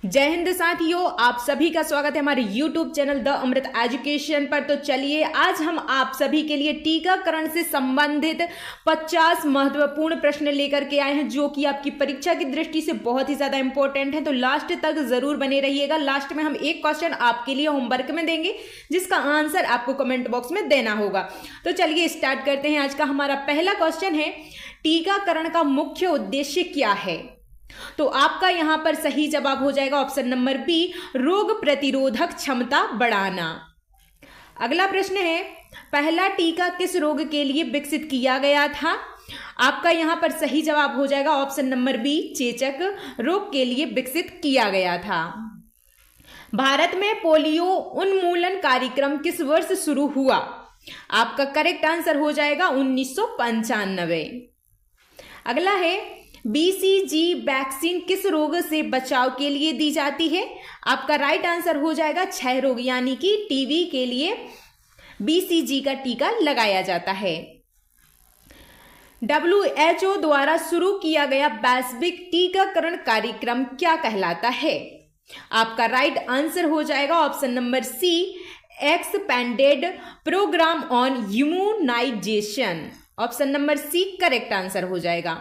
जय हिंद साथियों, आप सभी का स्वागत है हमारे YouTube channel the Amrit education पर। तो चलिए आज हम आप सभी के लिए टीकाकरण से संबंधित 50 महत्वपूर्ण प्रश्न लेकर के आए हैं, जो कि आपकी परीक्षा की दृष्टि से बहुत ही ज्यादा इंपॉर्टेंट है। तो लास्ट तक जरूर बने रहिएगा। लास्ट में हम एक क्वेश्चन आपके लिए होमवर्क में देंगे, जिसका आंसर आपको कमेंट बॉक्स में देना होगा। तो चलिए स्टार्ट करते हैं। आज का हमारा पहला क्वेश्चन है, टीकाकरण का मुख्य उद्देश्य क्या है? तो आपका यहां पर सही जवाब हो जाएगा ऑप्शन नंबर बी, रोग प्रतिरोधक क्षमता बढ़ाना। अगला प्रश्न है, पहला टीका किस रोग के लिए विकसित किया गया था? आपका यहां पर सही जवाब हो जाएगा ऑप्शन नंबर बी, चेचक रोग के लिए विकसित किया गया था। भारत में पोलियो उन्मूलन कार्यक्रम किस वर्ष शुरू हुआ? आपका करेक्ट आंसर हो जाएगा 1995। अगला है, BCG वैक्सीन किस रोग से बचाव के लिए दी जाती है? आपका राइट आंसर हो जाएगा क्षय रोग, यानी कि टीबी के लिए BCG का टीका लगाया जाता है। WHO द्वारा शुरू किया गया वैश्विक टीकाकरण कार्यक्रम क्या कहलाता है? आपका राइट आंसर हो जाएगा option number C, expanded programme on immunisation. Option number C correct answer हो जाएगा।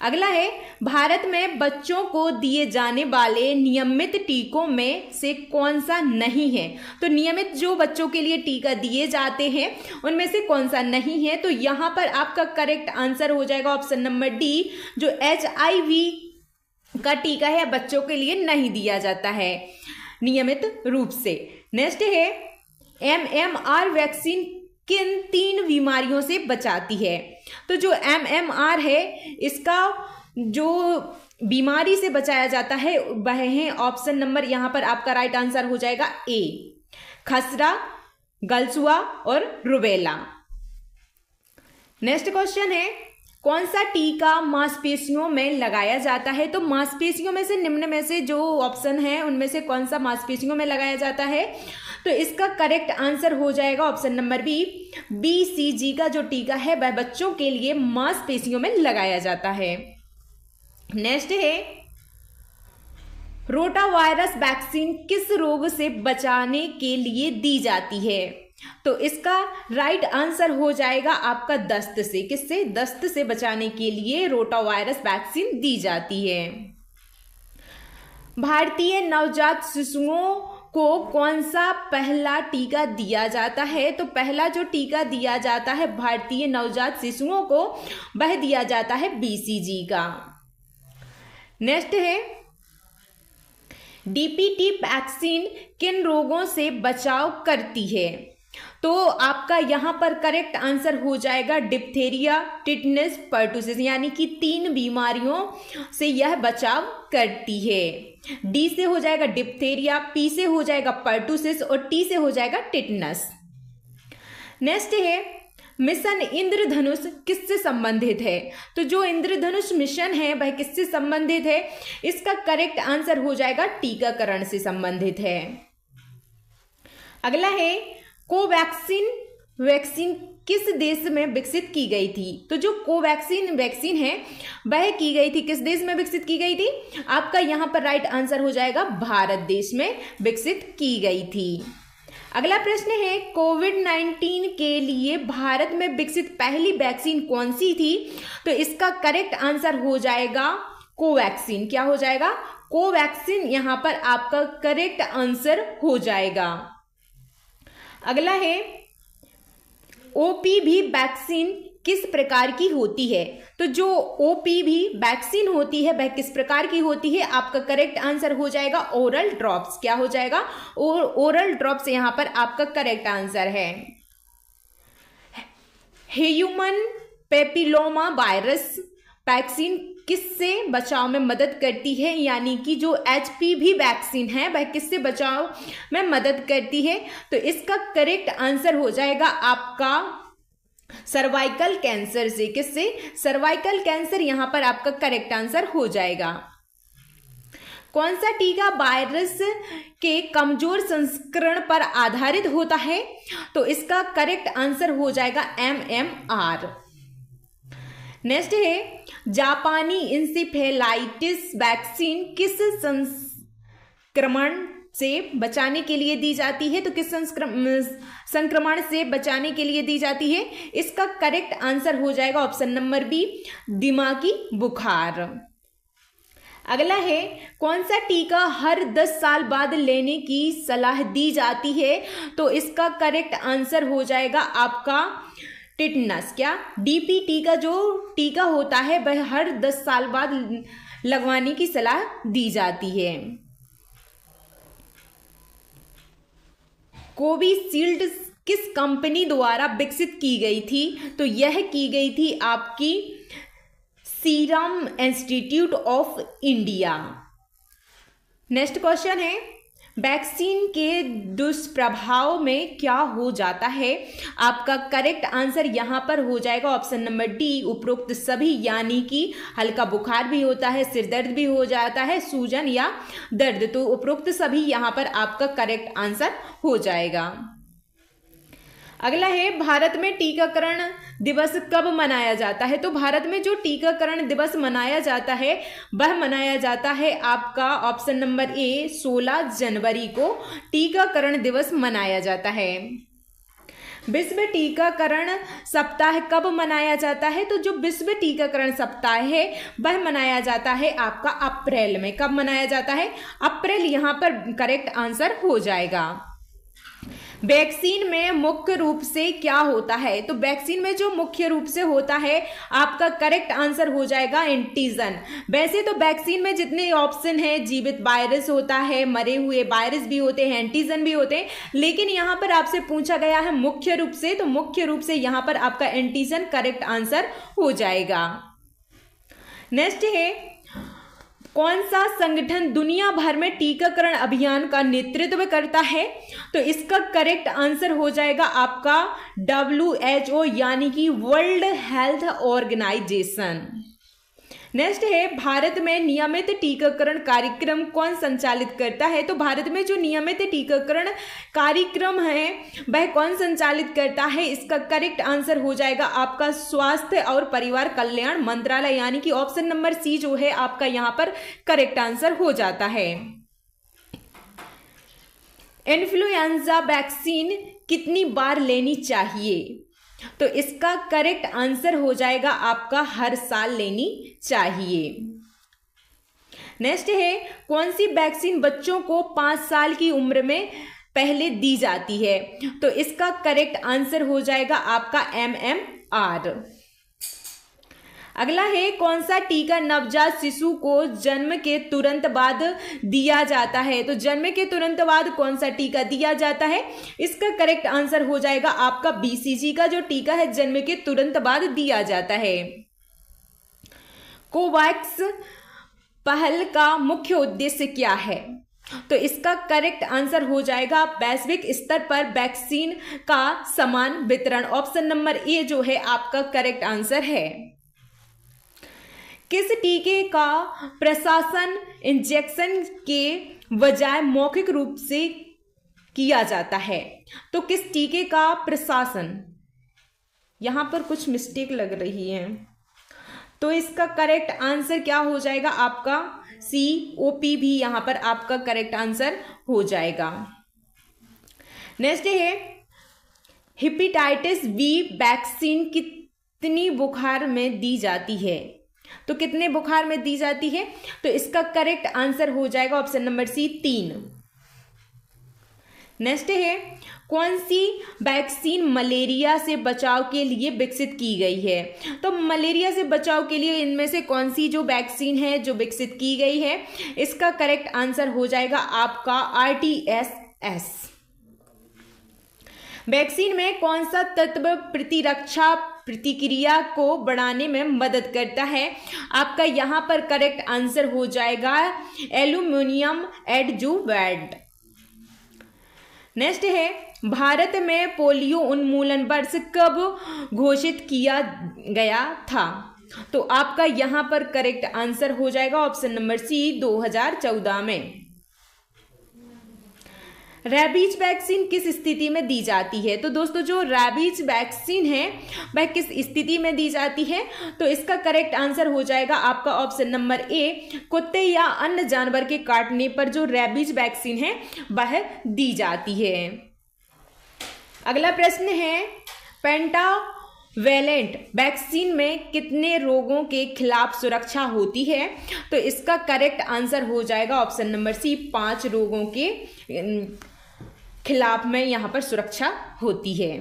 अगला है, भारत में बच्चों को दिए जाने वाले नियमित टीकों में से कौन सा नहीं है? तो नियमित जो बच्चों के लिए टीका दिए जाते हैं उनमें से कौन सा नहीं है? तो यहां पर आपका करेक्ट आंसर हो जाएगा ऑप्शन नंबर डी, जो HIV का टीका है बच्चों के लिए नहीं दिया जाता है नियमित रूप से। नेक्स्ट है, MMR वैक्सीन किन 3 बीमारियों से बचाती है? तो जो MMR है, इसका जो बीमारी से बचाया जाता है वह है ऑप्शन नंबर, यहां पर आपका राइट आंसर हो जाएगा ए, खसरा, गलसुआ और रुबेला। नेक्स्ट क्वेश्चन है, कौन सा टीका मांसपेशियों में लगाया जाता है? तो मांसपेशियों में से निम्न में से जो ऑप्शन है उनमें से कौन सा मांसपेशियों में लगाया जाता है? तो इसका करेक्ट आंसर हो जाएगा ऑप्शन नंबर बी, BCG का जो टीका है वह बच्चों के लिए मांसपेशियों में लगाया जाता है। नेक्स्ट है, रोटा वायरस वैक्सीन किस रोग से बचाने के लिए दी जाती है? तो इसका राइट आंसर हो जाएगा आपका दस्त से। किससे? दस्त से बचाने के लिए रोटा वायरस वैक्सीन दी जाती है। भारतीय नवजात शिशुओं को कौन सा पहला टीका दिया जाता है? तो पहला जो टीका दिया जाता है भारतीय नवजात शिशुओं को वह दिया जाता है BCG का। नेक्स्ट है, DPT वैक्सीन किन रोगों से बचाव करती है? तो आपका यहां पर करेक्ट आंसर हो जाएगा डिप्थेरिया, टिटनेस, पर्टुसिस, यानी कि 3 बीमारियों से यह बचाव करती है। डी से हो जाएगा डिप्थेरिया, पी से हो जाएगा पर्टुसिस और टी से हो जाएगा टिटनस। नेक्स्ट है, मिशन इंद्रधनुष किससे संबंधित है? तो जो इंद्रधनुष मिशन है वह किससे संबंधित है? इसका करेक्ट आंसर हो जाएगा टीकाकरण से संबंधित है। अगला है, कोवैक्सीन वैक्सीन किस देश में विकसित की गई थी? तो जो कोवैक्सीन वैक्सीन है वह की गई थी किस देश में विकसित की गई थी? आपका यहां पर राइट आंसर हो जाएगा भारत देश में विकसित की गई थी। अगला प्रश्न है, कोविड-19 के लिए भारत में विकसित पहली वैक्सीन कौन सी थी? तो इसका करेक्ट आंसर हो जाएगा कोवैक्सीन। क्या हो जाएगा? कोवैक्सीन यहां पर आपका करेक्ट आंसर हो जाएगा। अगला है, OPV वैक्सीन किस प्रकार की होती है? तो जो OPV वैक्सीन होती है वह किस प्रकार की होती है? आपका करेक्ट आंसर हो जाएगा ओरल ड्रॉप्स। क्या हो जाएगा? ओरल ड्रॉप्स यहां पर आपका करेक्ट आंसर है। ह्यूमन पेपिलोमा वायरस वैक्सीन किससे बचाव में मदद करती है? यानी कि जो HPV वैक्सीन है वह किससे बचाव में मदद करती है? तो इसका करेक्ट आंसर हो जाएगा आपका सर्वाइकल कैंसर से। किससे? सर्वाइकल कैंसर यहां पर आपका करेक्ट आंसर हो जाएगा। कौन सा टीका वायरस के कमजोर संस्करण पर आधारित होता है? तो इसका करेक्ट आंसर हो जाएगा MMR। नेक्स्ट है, जापानी इंसेफेलाइटिस वैक्सीन किस संक्रमण से बचाने के लिए दी जाती है? तो किस संक्रमण से बचाने के लिए दी जाती है? इसका करेक्ट आंसर हो जाएगा ऑप्शन नंबर बी, दिमागी बुखार। अगला है, कौन सा टीका हर 10 साल बाद लेने की सलाह दी जाती है? तो इसका करेक्ट आंसर हो जाएगा आपका टिटनस। क्या? डीपीटी का जो टीका होता है वह हर 10 साल बाद लगवाने की सलाह दी जाती है। कोविशील्ड किस कंपनी द्वारा विकसित की गई थी? तो यह की गई थी आपकी serum institute of India. Next question है, वैक्सीन के दुष्प्रभाव में क्या हो जाता है? आपका करेक्ट आंसर यहां पर हो जाएगा ऑप्शन नंबर डी, उपरोक्त सभी, यानी कि हल्का बुखार भी होता है, सिर दर्द भी हो जाता है, सूजन या दर्द। तो उपरोक्त सभी यहां पर आपका करेक्ट आंसर हो जाएगा। अगला है, भारत में टीकाकरण दिवस कब मनाया जाता है? तो भारत में जो टीकाकरण दिवस मनाया जाता है वह मनाया जाता है आपका ऑप्शन नंबर ए, 16 जनवरी को टीकाकरण दिवस मनाया जाता है। विश्व टीकाकरण सप्ताह कब मनाया जाता है? तो जो विश्व टीकाकरण सप्ताह है वह मनाया जाता है आपका अप्रैल में। कब मनाया जाता है? अप्रैल यहां पर करेक्ट आंसर हो जाएगा। वैक्सीन में मुख्य रूप से क्या होता है? तो वैक्सीन में जो मुख्य रूप से होता है आपका करेक्ट आंसर हो जाएगा एंटीजन। वैसे तो वैक्सीन में जितने ऑप्शन है, जीवित वायरस होता है, मरे हुए वायरस भी होते हैं, एंटीजन भी होते हैं, लेकिन यहां पर आपसे पूछा गया है मुख्य रूप से, तो मुख्य रूप से यहां पर आपका एंटीजन करेक्ट आंसर हो जाएगा। नेक्स्ट है, कौन सा संगठन दुनिया भर में टीकाकरण अभियान का नेतृत्व करता है? तो इसका करेक्ट आंसर हो जाएगा आपका WHO, यानी कि वर्ल्ड हेल्थ ऑर्गेनाइजेशन। नेक्स्ट है, भारत में नियमित टीकाकरण कार्यक्रम कौन संचालित करता है? तो भारत में जो नियमित टीकाकरण कार्यक्रम है वह कौन संचालित करता है? इसका करेक्ट आंसर हो जाएगा आपका स्वास्थ्य और परिवार कल्याण मंत्रालय, यानी कि ऑप्शन नंबर सी जो है आपका यहां पर करेक्ट आंसर हो जाता है। इन्फ्लुएंजा वैक्सीन कितनी बार लेनी चाहिए? तो इसका करेक्ट आंसर हो जाएगा आपका हर साल लेनी चाहिए। नेक्स्ट है, कौन सी वैक्सीन बच्चों को 5 साल की उम्र में पहले दी जाती है? तो इसका करेक्ट आंसर हो जाएगा आपका MMR। अगला है, कौन सा टीका नवजात शिशु को जन्म के तुरंत बाद दिया जाता है? तो जन्म के तुरंत बाद कौन सा टीका दिया जाता है? इसका करेक्ट आंसर हो जाएगा आपका BCG का जो टीका है जन्म के तुरंत बाद दिया जाता है। कोवैक्स पहल का मुख्य उद्देश्य क्या है? तो इसका करेक्ट आंसर हो जाएगा वैश्विक स्तर पर वैक्सीन का समान वितरण। ऑप्शन नंबर ए जो है आपका करेक्ट आंसर है। किस टीके का प्रशासन इंजेक्शन के बजाय मौखिक रूप से किया जाता है? तो किस टीके का प्रशासन, यहां पर कुछ मिस्टेक लग रही है, तो इसका करेक्ट आंसर क्या हो जाएगा आपका COP भी यहां पर आपका करेक्ट आंसर हो जाएगा। नेक्स्ट है, हेपेटाइटिस B वैक्सीन कितनी बुखार में दी जाती है? तो कितने बुखार में दी जाती है? तो इसका करेक्ट आंसर हो जाएगा ऑप्शन नंबर सी 3। नेक्स्ट है, कौन सी वैक्सीन मलेरिया से बचाव के लिए विकसित की गई है? तो मलेरिया से बचाव के लिए इनमें से कौन सी जो वैक्सीन है जो विकसित की गई है? इसका करेक्ट आंसर हो जाएगा आपका RTS। वैक्सीन में कौन सा तत्व प्रतिरक्षा प्रतिक्रिया को बढ़ाने में मदद करता है? आपका यहां पर करेक्ट आंसर हो जाएगा एल्यूमिनियम एडजुवेंट। नेक्स्ट है, भारत में पोलियो उन्मूलन वर्ष कब घोषित किया गया था? तो आपका यहां पर करेक्ट आंसर हो जाएगा ऑप्शन नंबर सी 2014 में। रैबीज वैक्सीन किस स्थिति में दी जाती है? तो दोस्तों जो रैबीज वैक्सीन है वह किस स्थिति में दी जाती है? तो इसका करेक्ट आंसर हो जाएगा आपका ऑप्शन नंबर ए, कुत्ते या अन्य जानवर के काटने पर जो रैबीज वैक्सीन है वह दी जाती है। अगला प्रश्न है, पेंटावेलेंट वैक्सीन में कितने रोगों के खिलाफ सुरक्षा होती है? तो इसका करेक्ट आंसर हो जाएगा ऑप्शन नंबर सी, 5 रोगों के खिलाफ में यहां पर सुरक्षा होती है।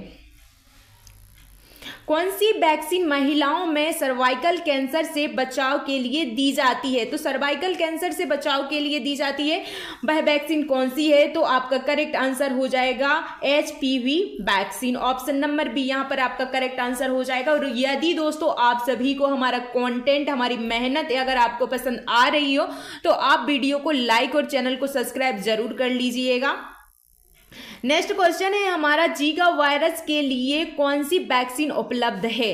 कौन सी वैक्सीन महिलाओं में सर्वाइकल कैंसर से बचाव के लिए दी जाती है? तो सर्वाइकल कैंसर से बचाव के लिए दी जाती है वह वैक्सीन कौन सी है? तो आपका करेक्ट आंसर हो जाएगा HPV vaccine, option number B यहां पर आपका करेक्ट आंसर हो जाएगा। और यदि दोस्तों आप सभी को हमारा कंटेंट, हमारी मेहनत अगर आपको पसंद आ रही हो तो आप वीडियो को लाइक और चैनल को सब्सक्राइब जरूर कर लीजिएगा। नेक्स्ट क्वेश्चन है हमारा, जीका वायरस के लिए कौन सी वैक्सीन उपलब्ध है?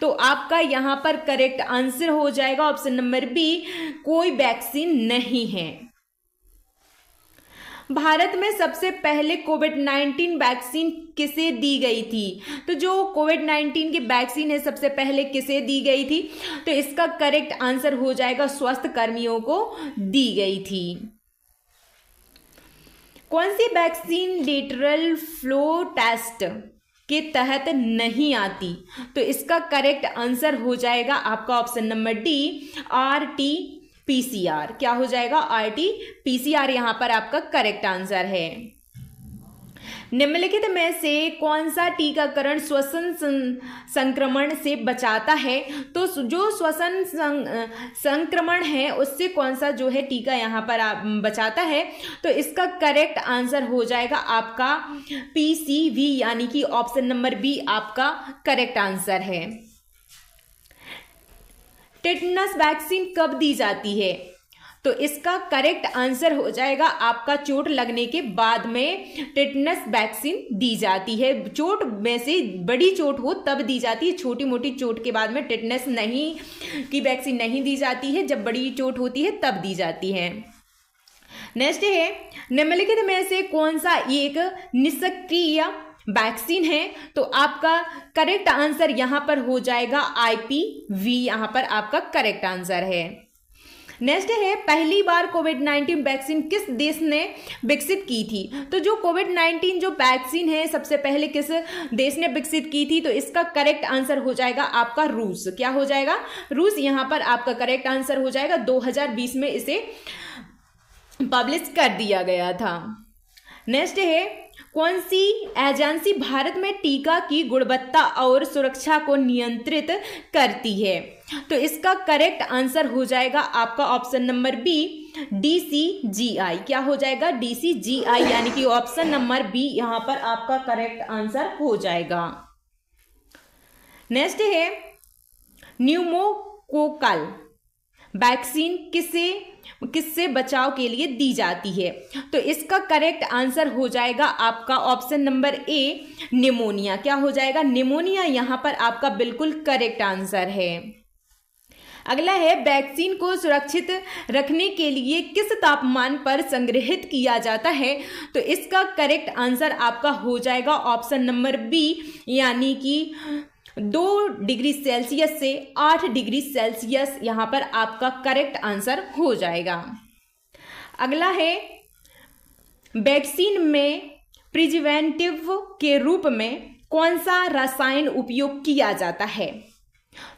तो आपका यहां पर करेक्ट आंसर हो जाएगा ऑप्शन नंबर बी, कोई वैक्सीन नहीं है। भारत में सबसे पहले कोविड-19 वैक्सीन किसे दी गई थी? तो जो कोविड-19 की वैक्सीन है सबसे पहले किसे दी गई थी? तो इसका करेक्ट आंसर हो जाएगा स्वास्थ्य कर्मियों को दी गई थी। कौन सी वैक्सीन लेटरल फ्लो टेस्ट के तहत नहीं आती? तो इसका करेक्ट आंसर हो जाएगा आपका ऑप्शन नंबर डी, RT-PCR। क्या हो जाएगा? RT-PCR यहां पर आपका करेक्ट आंसर है। निम्नलिखित में से कौन सा टीकाकरण श्वसन संक्रमण से बचाता है? तो जो श्वसन संक्रमण है उससे कौन सा जो है टीका यहाँ पर बचाता है? तो इसका करेक्ट आंसर हो जाएगा आपका PCV, यानी कि ऑप्शन नंबर बी आपका करेक्ट आंसर है। टेटनस वैक्सीन कब दी जाती है? तो इसका करेक्ट आंसर हो जाएगा आपका चोट लगने के बाद में टेटनस वैक्सीन दी जाती है। चोट में से बड़ी चोट हो तब दी जाती है, छोटी मोटी चोट के बाद में टेटनस नहीं की वैक्सीन नहीं दी जाती है, जब बड़ी चोट होती है तब दी जाती है। नेक्स्ट है, निम्नलिखित में से कौन सा एक निष्क्रिय वैक्सीन है? तो आपका करेक्ट आंसर यहां पर हो जाएगा IPV, यहां पर आपका करेक्ट आंसर है। नेक्स्ट है, पहली बार कोविड-19 वैक्सीन किस देश ने विकसित की थी? तो जो कोविड-19 जो वैक्सीन है सबसे पहले किस देश ने विकसित की थी? तो इसका करेक्ट आंसर हो जाएगा आपका रूस। क्या हो जाएगा? रूस यहां पर आपका करेक्ट आंसर हो जाएगा। 2020 में इसे पब्लिश कर दिया गया था। नेक्स्ट है, कौन सी एजेंसी भारत में टीका की गुणवत्ता और सुरक्षा को नियंत्रित करती है? तो इसका करेक्ट आंसर हो जाएगा आपका ऑप्शन नंबर बी, DCGI। क्या हो जाएगा? DCGI, यानी कि ऑप्शन नंबर बी यहां पर आपका करेक्ट आंसर हो जाएगा। नेक्स्ट है, न्यूमोकोकल वैक्सीन किससे बचाव के लिए दी जाती है? तो इसका करेक्ट आंसर हो जाएगा आपका ऑप्शन नंबर ए, निमोनिया। क्या हो जाएगा? निमोनिया यहां पर आपका बिल्कुल करेक्ट आंसर है। अगला है, वैक्सीन को सुरक्षित रखने के लिए किस तापमान पर संग्रहित किया जाता है? तो इसका करेक्ट आंसर आपका हो जाएगा ऑप्शन नंबर बी, यानी कि 2 डिग्री सेल्सियस से 8 डिग्री सेल्सियस यहां पर आपका करेक्ट आंसर हो जाएगा। अगला है, वैक्सीन में प्रिजर्वेटिव के रूप में कौन सा रसायन उपयोग किया जाता है?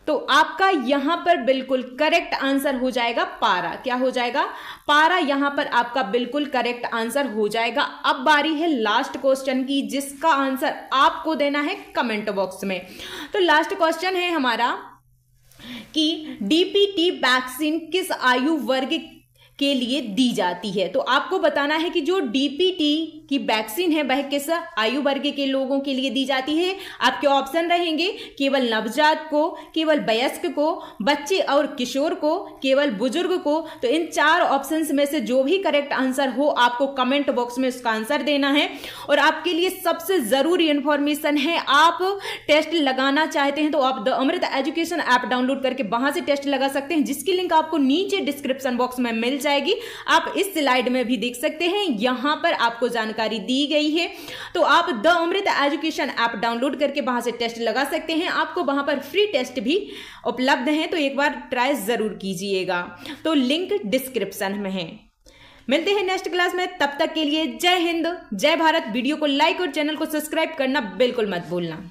तो आपका यहां पर बिल्कुल करेक्ट आंसर हो जाएगा पारा। क्या हो जाएगा? पारा यहां पर आपका बिल्कुल करेक्ट आंसर हो जाएगा। अब बारी है लास्ट क्वेश्चन की, जिसका आंसर आपको देना है कमेंट बॉक्स में। तो लास्ट क्वेश्चन है हमारा कि DPT वैक्सीन किस आयु वर्ग के लिए दी जाती है? तो आपको बताना है कि जो DPT की वैक्सीन है वह किस आयु वर्ग के लोगों के लिए दी जाती है। आपके ऑप्शन रहेंगे केवल नवजात को, केवल वयस्क को, बच्चे और किशोर को, केवल बुजुर्ग को। तो इन 4 ऑप्शंस में से जो भी करेक्ट आंसर हो आपको कमेंट बॉक्स में उसका आंसर देना है। और आपके लिए सबसे जरूरी इंफॉर्मेशन है, आप टेस्ट लगाना चाहते हैं तो आप the Amrit education app download करके वहां से टेस्ट लगा सकते हैं, जिसकी लिंक आपको नीचे डिस्क्रिप्शन बॉक्स में मिल जाएगी। आप इस स्लाइड में भी देख सकते हैं, यहां पर आपको जानकारी दी गई है। तो आप the Amrit education app download करके वहां से टेस्ट लगा सकते हैं। आपको वहां पर फ्री टेस्ट भी उपलब्ध है, तो एक बार ट्राई जरूर कीजिएगा। तो लिंक डिस्क्रिप्शन में है। मिलते हैं नेक्स्ट क्लास में, तब तक के लिए जय हिंद, जय भारत। वीडियो को लाइक और चैनल को सब्सक्राइब करना बिल्कुल मत भूलना।